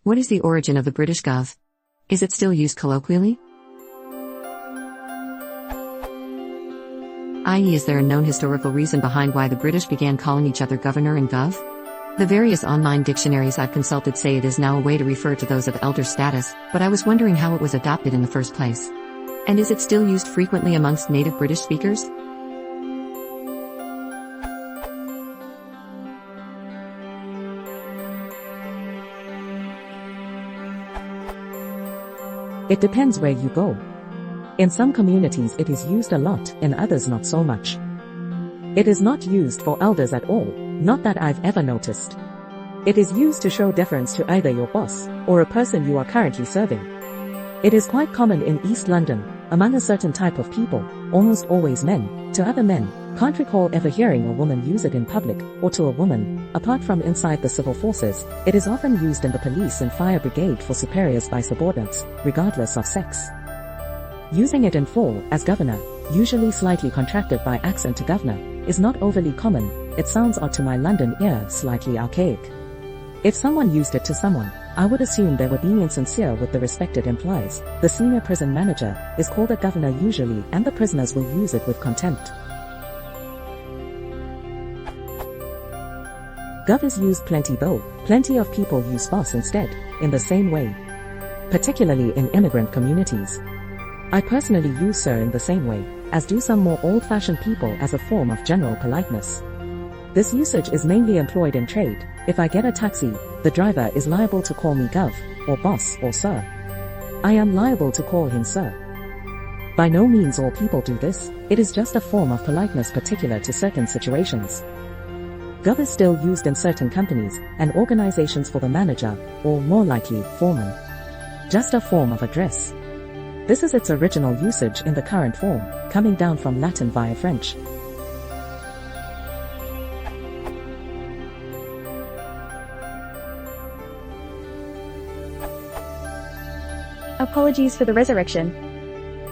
What is the origin of the British Gov? Is it still used colloquially? I.e., is there a known historical reason behind why the British began calling each other governor and gov? The various online dictionaries I've consulted say it is now a way to refer to those of elder status, but I was wondering how it was adopted in the first place. And is it still used frequently amongst native British speakers? It depends where you go. In some communities it is used a lot, in others not so much. It is not used for elders at all, not that I've ever noticed. It is used to show deference to either your boss, or a person you are currently serving. It is quite common in East London, among a certain type of people, almost always men, to other men. Can't recall ever hearing a woman use it in public, or to a woman, apart from inside the civil forces. It is often used in the police and fire brigade for superiors by subordinates, regardless of sex. Using it in full, as governor, usually slightly contracted by accent to governor, is not overly common. It sounds odd to my London ear, slightly archaic. If someone used it to someone, I would assume they were being insincere with the respect it implies. The senior prison manager is called a governor usually, and the prisoners will use it with contempt. Gov is used plenty though. Plenty of people use boss instead, in the same way. Particularly in immigrant communities. I personally use sir in the same way, as do some more old-fashioned people as a form of general politeness. This usage is mainly employed in trade. If I get a taxi, the driver is liable to call me gov, or boss, or sir. I am liable to call him sir. By no means all people do this, it is just a form of politeness particular to certain situations. Gov is still used in certain companies and organizations for the manager, or more likely, foreman. Just a form of address. This is its original usage in the current form, coming down from Latin via French. Apologies for the resurrection.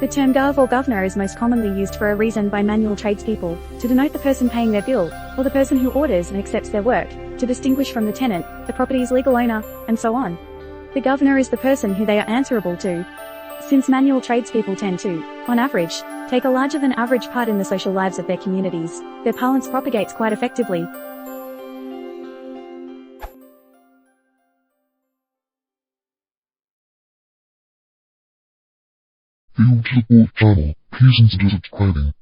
The term gov or governor is most commonly used for a reason by manual tradespeople, to denote the person paying their bill, or the person who orders and accepts their work, to distinguish from the tenant, the property's legal owner, and so on. The governor is the person who they are answerable to. Since manual tradespeople tend to, on average, take a larger than average part in the social lives of their communities, their parlance propagates quite effectively. New to the Channel, please consider subscribing.